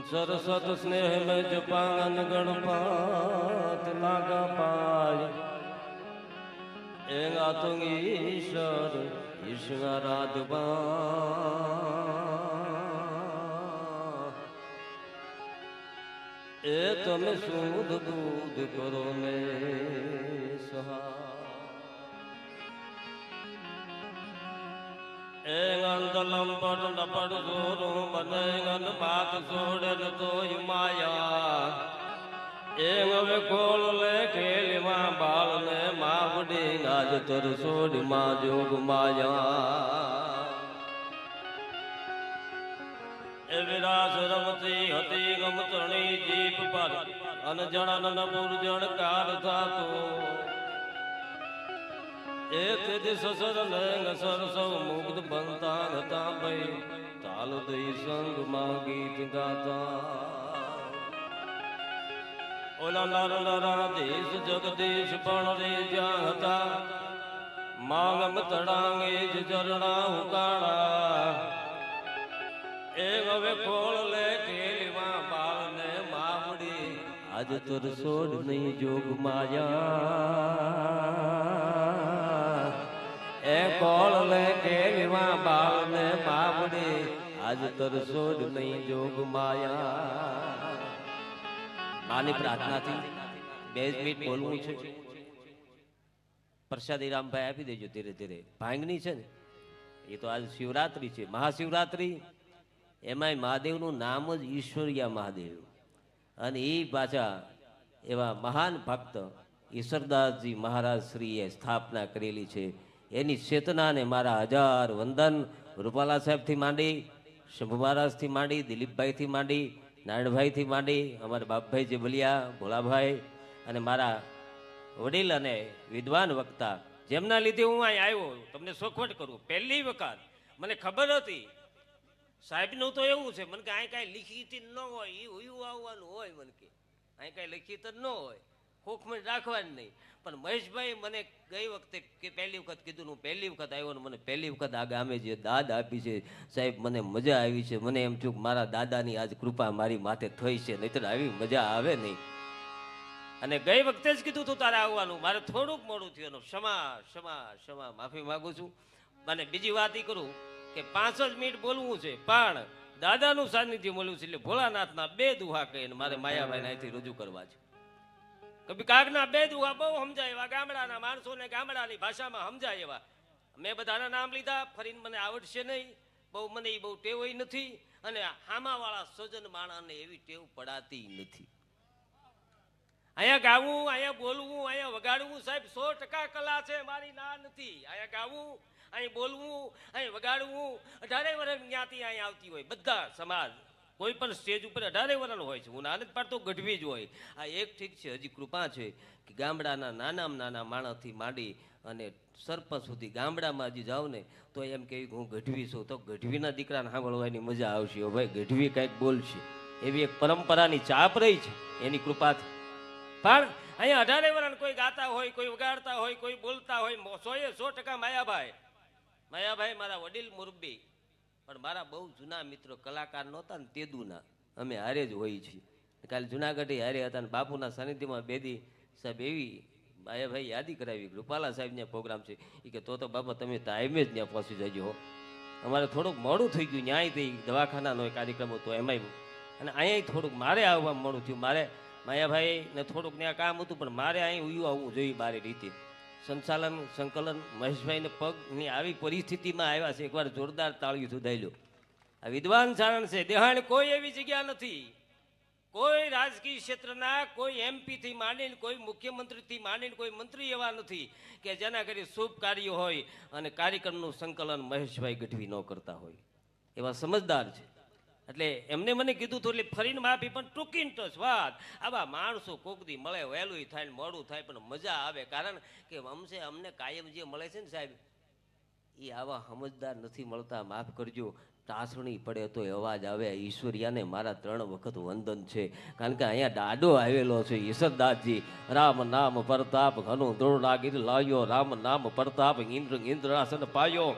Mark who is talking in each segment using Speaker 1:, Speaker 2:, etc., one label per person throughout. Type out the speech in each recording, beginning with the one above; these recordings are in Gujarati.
Speaker 1: સરસત સ્નેહ में जपांगन गणपत लागा पाय एंगा तुंग ईश्वर ईश्वराधबा ए તમે સુધ બુધ કરો ને સહા એંગંદલમ પડ નપડ જોરું મને ગન માત છોડે તોય માયા એંગ હવે ખોલ લે ખેલીમાં બાળ ને માવડી ગાજ તર છોડી માં જોગ માયા એ વિરાસ રમતી હતી ગમતણી જીપ પર અનજણ નપુરજણ કાર થાતો એ તેજ સસર લેંગ સર સૌ મુગ્ધ બનતા હતા ભાઈ તાલ દઈ સંગ માં ગીત ગાતા ઓલા નર નરા દેશ જગદીશ પણ રે જ્યાં હતા માંગમ તડાંગે જ ઝરણા ઉકાળા એ હવે ખોળ લે ખેલીમાં બાળ ને માવડી આજ તર સોડ નહીં જોગ માયા એ ખોળ લે ખેલીમાં બાળ ને માવડી આજ તર સોડ નહીં જોગ માયા માની પ્રાર્થનાથી 2 મિનિટ બોલવું છે પ્રસાદી રામભાઈ આપી દેજો ધીરે ધીરે ભાંગની છે ને એ તો આજ શિવરાત્રી છે મહાશિવરાત્રી એમાંય મહાદેવનું નામ જ ઈશ્વરિયા મહાદેવ અને એ પાછા એવા મહાન ભક્ત ઈશ્વરદાસજી મહારાજ શ્રીએ સ્થાપના કરેલી છે એની ચેતનાને મારા 1000 વંદન રૂપાલા સાહેબથી માંડી શંભુ મહારાજથી માંડી દિલીપભાઈથી માંડી નારાયણભાઈથી માંડી અમારા બાપભાઈ જે બલિયા ભોલાભાઈ અને મારા વડીલ અને વિદ્વાન વક્તા જેમના લીધે હું અહીં આવ્યો તમને સોખવટ કરું પહેલી વખત મને ખબર હતી સાહેબનું તો એવું છે મને કે અહીં કાંઈ લિખિત ન હોય એ હુયું આવવાનું હોય મને કે અહીં કાંઈ લિખિત જ ન હોય ખોખમાં રાખવાની નહીં પણ મહેશભાઈ મને ગઈ વખતે કે પહેલી વખત કીધું હું પહેલી વખત આવ્યો ને મને પહેલી વખત આ ગામે જે દાદ આપી છે સાહેબ મને મજા આવી છે મને એમ થયું મારા દાદાની આજ કૃપા મારી માથે થઈ છે નહીંતર આવી મજા આવે નહીં અને ગઈ વખતે જ કીધું તું તારે આવવાનું મારે થોડુંક મોડું થયું ક્ષમા ક્ષમા ક્ષમા માફી માગું છું અને બીજી વાત એ કરું કે 5 જ મિનિટ બોલવું છે પણ દાદાનું સાનિધ્ય મળ્યું છે એટલે ભોળાનાથના 2 દુહા કહીને મારે માયાભાઈને અહીંથી રજૂ કરવા છે કભી કાગના 2 દુહા બહુ સમજાય એવા ગામડાના માણસોને ગામડાની ભાષામાં સમજાય એવા મેં બધાના નામ લીધા ફરીને મને આવડશે નહીં મને એ બહુ ટેવ નથી અને હામાવાળા સજન માણસને એવી ટેવ પડાતી નથી અહીંયા ગાવું અહીંયા બોલવું અહીંયા વગાડવું સાહેબ 100% કલા છે મારી ના નથી અહીંયા ગાવું અહીં બોલવું અહીં વગાડવું 18 વર્ષ જ્ઞાતિ અહીં આવતી હોય બધા સમાજ કોઈ પણ સ્ટેજ ઉપર 18 વર્ષનો હોય છે હું નાનક પાડતો ગઢવી જ હોય આ એક ઠીક છે હજી કૃપા છે કે ગામડાના નાનામાં નાના માણસથી માંડી અને સરપંચ સુધી ગામડામાં હજી જાઉં ને તો એમ કે હું ગઢવી છું તો ગઢવીના દીકરાને સાંભળવાની મજા આવશે ભાઈ ગઢવી કંઈક બોલશે એવી એક પરંપરાની ચાપ રહી છે એની કૃપાથી પણ અહીંયા 18 વર્ષ કોઈ ગાતા હોય કોઈ વગાડતા હોય કોઈ બોલતા હોય 100% માયાભાઈ મારા વડીલ મુરબ્બી પણ મારા બહુ જૂના મિત્રો કલાકાર નહોતા ને તેદુના અમે હારે જ હોઈએ છીએ કાલે જુનાગઢે હારે હતા ને બાપુના સાનિધ્યમાં બેદી સાહેબ એવી માયાભાઈ યાદી કરાવી રૂપાલા સાહેબને પ્રોગ્રામ છે એ કે તો બાપા તમે ટાઈમે જ ત્યાં પહોંચી જજો અમારે થોડુંક મોડું થઈ ગયું ન્યાયથી દવાખાનાનો કાર્યક્રમ હતો એમાંય અને અહીંયા થોડુંક મારે આવવા મોડું થયું મારે માયાભાઈને થોડુંક ત્યાં કામ હતું પણ મારે અહીં ઉયું આવવું જોઈએ મારી રીતે સંચાલન સંકલન મહેશભાઈને પગની આવી પરિસ્થિતિમાં આવ્યા છે એકવાર જોરદાર તાળીઓ સુધાઈ લો આ વિદ્વાન ચારણ છે દેહાણ કોઈ એવી જગ્યા નથી કોઈ રાજકીય ક્ષેત્રના કોઈ એમપીથી માંડીને કોઈ મુખ્યમંત્રીથી માંડીને કોઈ મંત્રી એવા નથી કે જેના કરી શુભ કાર્ય હોય અને કાર્યક્રમનું સંકલન મહેશભાઈ ગઢવી ન કરતા હોય એવા સમજદાર છે એટલે એમને મને કીધું હતું એટલે ફરીને માફી પણ ટૂંકી ટચ વાત આવા માણસો કોકદી મળે વહેલું થાય ને મોડું થાય પણ મજા આવે કારણ કે અમને કાયમ જે મળે છે ને સાહેબ એ આવા સમજદાર નથી મળતા માફ કરજો ટાસણી પડે તો અવાજ આવે ઈશ્વરિયાને મારા 3 વખત વંદન છે કારણ કે અહીંયા દાડો આવેલો છે ઈશ્વરદાસજી રામ નામ પ્રતાપ ઘણું દ્રોણાગીર લાવ્યો રામ નામ પ્રતાપ ઇન્દ્રાસન પાયો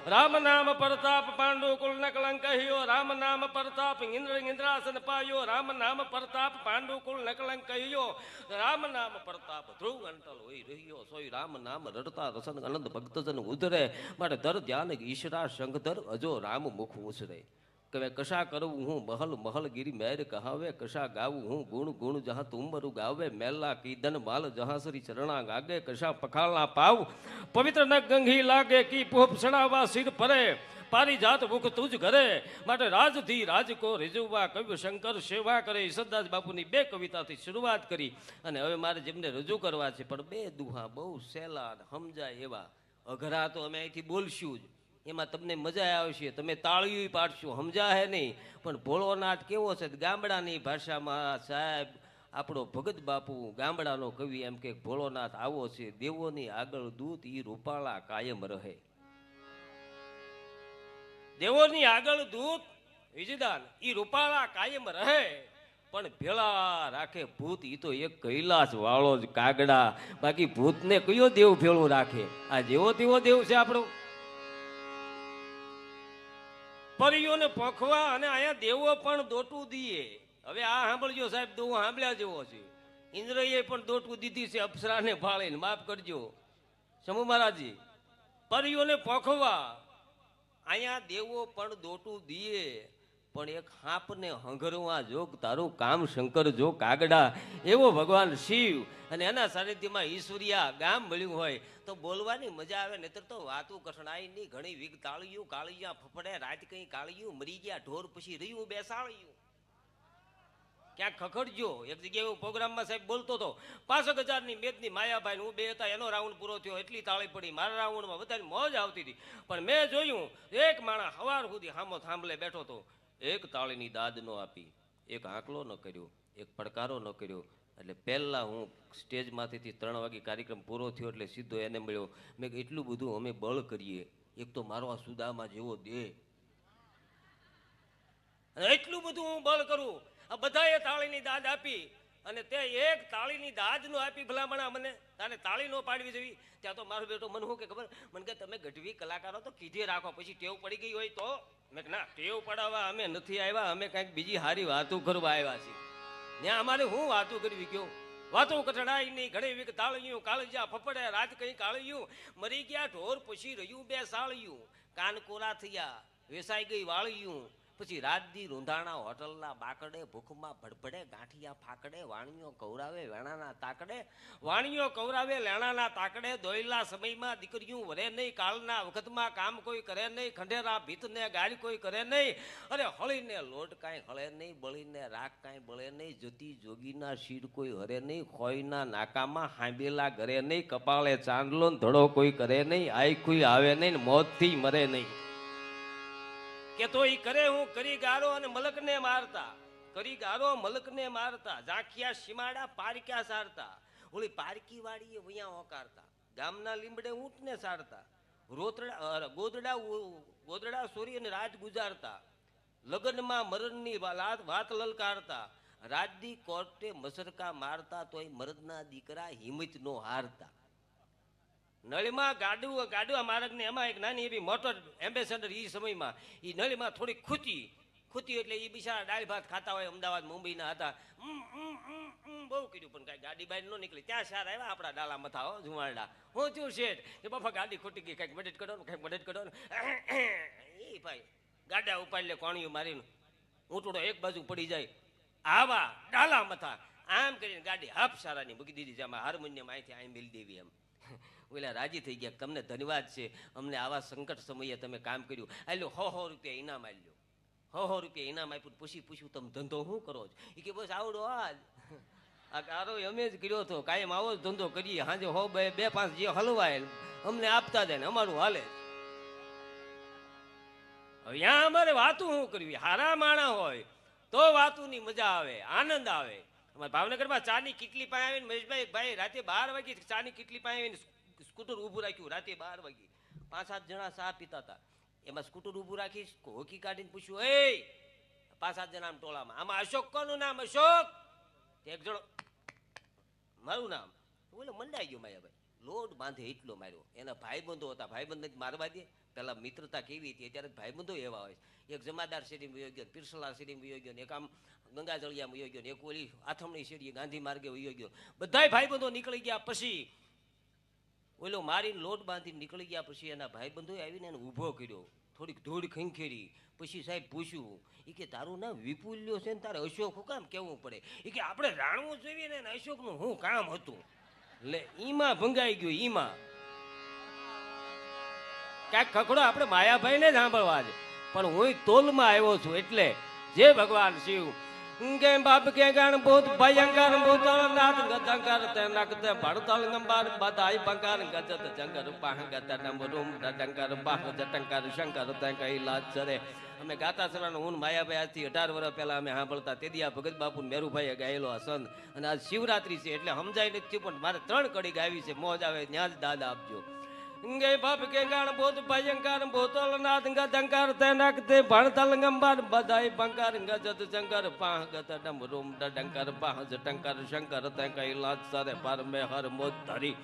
Speaker 2: રામ નામ પ્રતાપ પાંડુ કુલ ન કલંક કહ્યો, રામ નામ પ્રતાપ ઇન્દ્રાસન પાયો, રામ નામ પ્રતાપ પાંડુ કુલ ન કલંક કહ્યો, રામ નામ પ્રતાપ ધ્રુવ અંટલ હોય રહ્યો, સોય રામ નામ રડતા રસન અનંત ભક્તજન ઉધરે, માટે દર ધ્યાન ઈશરા શંખધર અજો રામ મુખ ઉછરે. કે કશા કરવું હું મહલ મહલ ગીરી મેર કહાવે, કશા ગાવું હું ગુણ ગુણ જહા તુમરું ગાવે, મેલા કીધન માલ જહા શ્રી ચરણા ગાગે, કશા પખાલના પાવ પવિત્ર ન ગંગી લાગે, કી પોપ ચડાવવા સિર પરે, પારી જાત મુખ તુજ ઘરે, માટે રાજથી રાજકો રીઝવવા કવિ શંકર સેવા કરે. ઈસદાસ બાપુની બે કવિતાથી શરૂઆત કરી અને હવે મારે જેમને રજૂ કરવા છે, પણ બે દુહા બહુ સહેલા સમજાય એવા, અઘરા તો અમે અહીંથી બોલશું જ, એમાં તમને મજા આવશે, તમે તાળીઓ પાડશો, સમજાય નહીં. પણ ભોળોનાથ કેવો છે, ગામડાની ભાષામાં સાહેબ આપણો ભગત બાપુ ગામડાનો કવિ એમ કે ભોળોનાથ આવો છે, દેવોની આગળ દૂત ઈ રૂપાળા કાયમ રહે. દેવોની આગળ દૂત વિજદાન ઈ રૂપાળા કાયમ રહે, પણ ભેળા રાખે ભૂત ઈ તો એક કૈલાસ વાળો જ કાગડા, બાકી ભૂતને કયો દેવ ભેળું રાખે? આ જેવો તેવો દેવ છે આપણો. પરીઓને પોખવા અને અહીંયા દેવો પણ દોટું દીએ. હવે આ સાંભળજો સાહેબ, દો સાંભળ્યા જેવો છે. ઇન્દ્રએ પણ દોટું દીધી છે અપ્સરાને ભાળીને, માફ કરજો સમૂહ મહારાજજી. પરીઓને પોખવા અહીંયા દેવો પણ દોટું દીએ, પણ એક હાપને હંગરવા જોગ તારું કામ શંકર જો કાગડા. એવો ભગવાન શિવ અને એના સાનિધ્યમાં ઈશ્વરિયા ગામ મળ્યું હોય તો બોલવાની મજા આવે, નહીતર તો વાતું કઠણાઈ ની ઘણી વીગ તાળિયું કાળિયા ફફડે, રાત કઈ કાળિયું મરી ગયા ઢોર પછી રહ્યું બેસાળિયું. ક્યાંક ખખડજો. એક જગ્યાએ હું પ્રોગ્રામમાં સાહેબ બોલતો હતો, 65,000ની મેદની માયાભાઈ હું બે હતા, એનો રાઉન્ડ પૂરો થયો, એટલી તાળી પડી, મારા રાઉન્ડમાં બધાની મોજ આવતી હતી. પણ મેં જોયું એક માણસ સવાર સુધી હામો થાંભલે બેઠો હતો, એક તાળીની દાદ ન આપી, એક આંકલો ન કર્યો, એક પડકારો ન કર્યો. એટલે પહેલાં હું સ્ટેજમાંથી 3 વાગે કાર્યક્રમ પૂરો થયો એટલે સીધો એને મળ્યો. મેં એટલું બધું અમે બળ કરીએ, એક તો મારો આ સુદામાં જેવો દેહ, એટલું બધું હું બળ કરું, આ બધાએ તાળીની દાદ આપી અને તે એક તાળીની દાદ નો આપી ભલામણા મને, તારે તાળી નો પાડવી જોઈએ. ત્યાં તો મારો બેટો મને શું કે ખબર, મને કે તમે ગઢવી કલાકારો તો કીધે રાખો, પછી ટેવ પડી ગઈ હોય તો. મેં ના, ટેવ પડાવવા અમે નથી આવ્યા, અમે કંઈક બીજી સારી વાતો કરવા આવ્યા છીએ. ત્યાં અમારે હું વાતો કરવી ગયો, વાતો કઠણાઈ નહીં ઘણી વીક તાળિયું કાળજા ફફડે, રાત કઈ કાળિયું મરી ગયા ઢોર પછી રહ્યું બે સાળિયું, કાન કોરા થયા વેસાઈ ગઈ વાળિયું, પછી રાજદી રૂંધાણા હોટલના બાકડે, ભૂખમાં ભડભડે ગાંઠિયા ફાકડે, વાણીઓ કવરાવે વેણાના તાકડે, વાણીઓ કવરાવે લેણાના તાકડે, દોયલા સમયમાં દીકરીયું વરે નહીં, કાળના વખતમાં કામ કોઈ કરે નહીં, ખંડેરા ભીતને ગાળ કોઈ કરે નહીં, અરે હળીને લોટ કાંઈ હળે નહીં, બળીને રાખ કાંઈ બળે નહીં, જતી જોગીના શીર કોઈ હરે નહીં, ખોઈના નાકામાં હાંબેલા ઘરે નહીં, કપાળે ચાંદલો ધડો કોઈ કરે નહીં, આઈ કોઈ આવે નહીં, મોતથી મરે નહીં. કે તો ઈ કરે હું કરી ગારો અને મલકને મારતા, કરી ગારો મલકને મારતા, ઝાંખિયા સીમાડા પારક્યા સારતા, ઓલી પારકી વાળીએ વયા હોકારતા, ગામના લીમડે ઊંટને સારતા, રોતડા ગોદડા સોરી અને રાત ગુજારતા, લગ્નમાં મરણની વાત લલકારતા, રાજદી કોર્ટે મસરકા મારતા, તોય મરદના દીકરા હિંમત નો હારતા. નળીમાં ગાડવા માર્ગને એમાં એક નાની એવી મોટર એમ્બેસેડર એ સમયમાં એ નળીમાં થોડી ખૂતી એટલે એ બિચારા દાળ ભાત ખાતા હોય, અમદાવાદ મુંબઈના હતા, બહુ કર્યું પણ કાંઈ ગાડી બાઈડ ન નીકળી. ત્યાં સાર આવ્યા આપણા ડાલા મથા હો જુવારડા, હું થયું શેઠ કે બાપા ગાડી ખૂટી ગઈ, કંઈક મદદ કરો ને કંઈક મદદ કરો ને. એ ભાઈ ગાડા ઉપાડી લે કોણીયું મારીને, ઊંટડો એક બાજુ પડી જાય, આવા ડાલા મથા આમ કરીને ગાડી હાફ સારાની મૂકી દીધી છે, આમાં હાર્મોનિયમ અહીંથી અહીં મિલી દેવી એમ. ઓલા રાજી થઈ ગયા, તમને ધન્યવાદ છે, અમને આવા સંકટ સમયે તમે કામ કર્યું, આલ્યો 100 રૂપિયા ઇનામ આલ્યો, 100 રૂપિયા ઇનામ આપ્યું. પૂછ્યું તમે ધંધો શું કરો છો? એ કે બસ આવડો આ કારો અમે જ કર્યો હતો, કાયમ આવો જ ધંધો કરીએ, સાંજે 2-5 જે હલવાય અમને આપતા જાય ને અમારું હાલે. હવે ત્યાં અમારે વાતું શું કરવી, હારા માણા હોય તો વાતુની મજા આવે, આનંદ આવે. અમારે ભાવનગરમાં ચાની કિટલી પાસે આવીને મહેશભાઈ ભાઈ રાતે 12 વાગે ચાની કિટલી પાસે આવીને સ્કૂટર ઊભું રાખ્યું, રાતે 12 વાગે 5-7 જણા ચા પીતા હતા, એમાં સ્કૂટર ઊભું રાખી હોકી કાઢીને પૂછ્યું, એ 5-7 જણા ટોળામાં આમાં અશોક કોનું નામ? અશોક. એક જણો મારું નામ, બોલે મંડાઈ ગયો માયાભાઈ,
Speaker 1: લોટ બાંધે એટલો માર્યો. એના ભાઈબંધો હતા, ભાઈબંધ નથી મારવા દે. પેલા મિત્રતા કેવી હતી, અત્યારે ભાઈબંધો એવા હોય. એક જમાદાર શેરી વયો ગયો, પીરસલા શેરી વયો ગયો, એક આમ ગંગાજળિયા વયો ગયો, એક ઓલી આથમણી શેરીએ ગાંધી માર્ગે વયો ગયો. બધાય ભાઈબંધો નીકળી ગયા પછી ઓલો મારીને લોટ બાંધીને નીકળી ગયા પછી એના ભાઈબંધોએ આવીને એને ઊભો કર્યો, થોડીક ધૂળ ખંખેરી. પછી સાહેબ પૂછ્યું, એ કે તારું નામ વિપુલ્યો છે ને તારે અશોક શું કામ કેવું પડે? એ કે આપણે રાણવું જોઈએ ને અશોકનું શું કામ હતું? એટલે ઈમાં ભંગાઈ ગયો. ઈમાં ક્યાંક ખખડો આપણે માયાભાઈ ને જ સાંભળવા છે, પણ હું તોલમાં આવ્યો છું. એટલે જે ભગવાન શિવ કે બાપ કે ગણ ભૂત ભયંકર ભૂતળ નાથ ગતંકર તે નકતે ભડતલ નંબર બધાઈ બંકર ગજત જંગર પાહગત નંબરૂમ ડંકર બાહ જટંકર શંકર તે કૈલાસ ચરે. અમે ગાતા સરાનો હું માયાભાઈ આજથી 18 વર્ષ પહેલા અમે સાંભળતા. તેથી આ ભગત બાપુ મેરુભાઈએ ગાયેલો આ સંત. અને આજ શિવરાત્રી છે એટલે સમજાય નથી, પણ મારે 3 કડી ગાવી છે. મોજ આવે ત્યાં જ દાદા આપજો. ગે બાપ કે ગણ ભૂત ભયંકર ભૂતલ નાથ ગદંકર તે નકતે ભણતલ ગંબર બધાઈ બંકર ગજત શંકર પાહ ગત ડમરૂમ ડંકર પાહ જટંકર શંકર તે કૈલાસ સરે પર મે હર મોદ ધરી.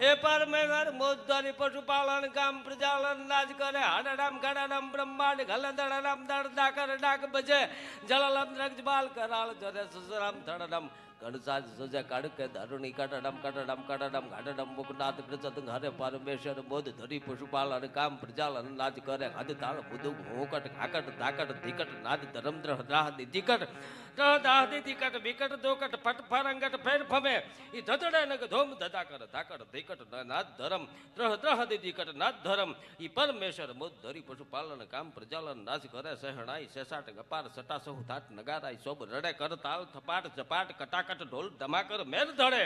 Speaker 1: એ પર મે હર મોદ ધરી પશુપાલન કામ પ્રજાલન નાજ કરે હડડમ ગડડમ બ્રહ્માંડ ગલદડમ દડદા કર ડાક બજે જલલમ દ્રગજબાલ કરાલ જરે સસરામ ધડડમ ગણસાજ સજા કાઢ કે ધરુણી કટડમ કટડમ કટડમ ઘાટડમ મુકનાથ પ્રચત હરે પરમેશ્વર બોધ ધરી પશુપાલન કામ પ્રજાલન નાજ કરે હદ તાળ બુદુ હોકટ ઘાકટ ધાકટ ધીકટ નાદ ધરમદ્ર રાહદી ધીકટ દાહદી ધીકટ વિકટ દોકટ પટ ફરંગટ ફેર ફમે ઈ ધધડે નગ ધોમ ધધા કર ધાકટ ધીકટ નાદ ધરમ ત્રહ ત્રહદી ધીકટ નાદ ધરમ ઈ પરમેશ્વર બોધ ધરી પશુપાલન કામ પ્રજાલન નાજ કરે સહેણાઈ સેસાટ ગપાર સટા સહુ થાટ નગારાઈ સોબ રડે કર તાલ થપાટ ઝપાટ કટાક ઢોલ ધમાકર મેર ધડે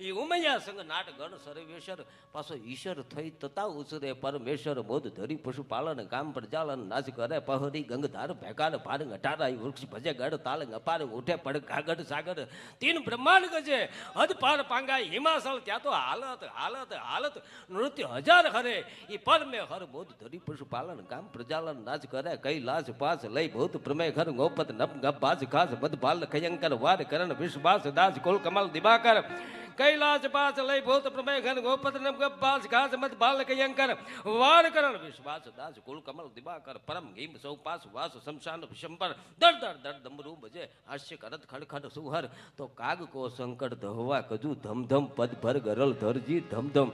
Speaker 1: ઈ ઉમૈયા સંગ નાટ ગણ સર્વેશ્વર પાછો ઈશ્વર થઈ તતા ઉસરે પરમેશ્વર બોધ ધરી પશુપાલન કામ પ્રજાલન નાજ કરે પહરી ગંગધાર ભેકાર ભાર અઢારાઈ વૃક્ષ ભજે ગઢ તાલંગ અપાર ઉઠે પડ કાગડ સાગર તીન બ્રહ્માંડ ગજે હદ પાર પાંગાઈ હિમાસલ ત્યાં તો હાલત હાલત હાલત નૃત્ય હજાર હરે ઈ પરમે હર બોધ ધરી પશુપાલન કામ પ્રજાલન નાજ કરે કૈલાસ પાસ લઈ ભૂત પ્રમેય ઘર ગોપત નપ ગપ બાજ ખાસ મદ બાલ ખયંકર વાર કરણ વિશ્વાસ દાસ કોલ કમલ દિવાકર કૈલાસ પાસ લઈ ભૂત પ્રમેય ઘન ગોપત નપ ગપ બાજ ખાસ મદ બાલ ખયંકર વાર કરણ વિશ્વાસ દાસ કોલ કમલ દિવાકર પરમ ગીમ સૌ પાસ વાસ શમશાન શંપર દર દર દર દમરૂ બજે હાસ્ય કરત ખડખડ સુહર તો કાગ કો સંકટ ધહવા કજુ ધમ ધમ પદ ભર ગરલ ધરજી ધમ ધમ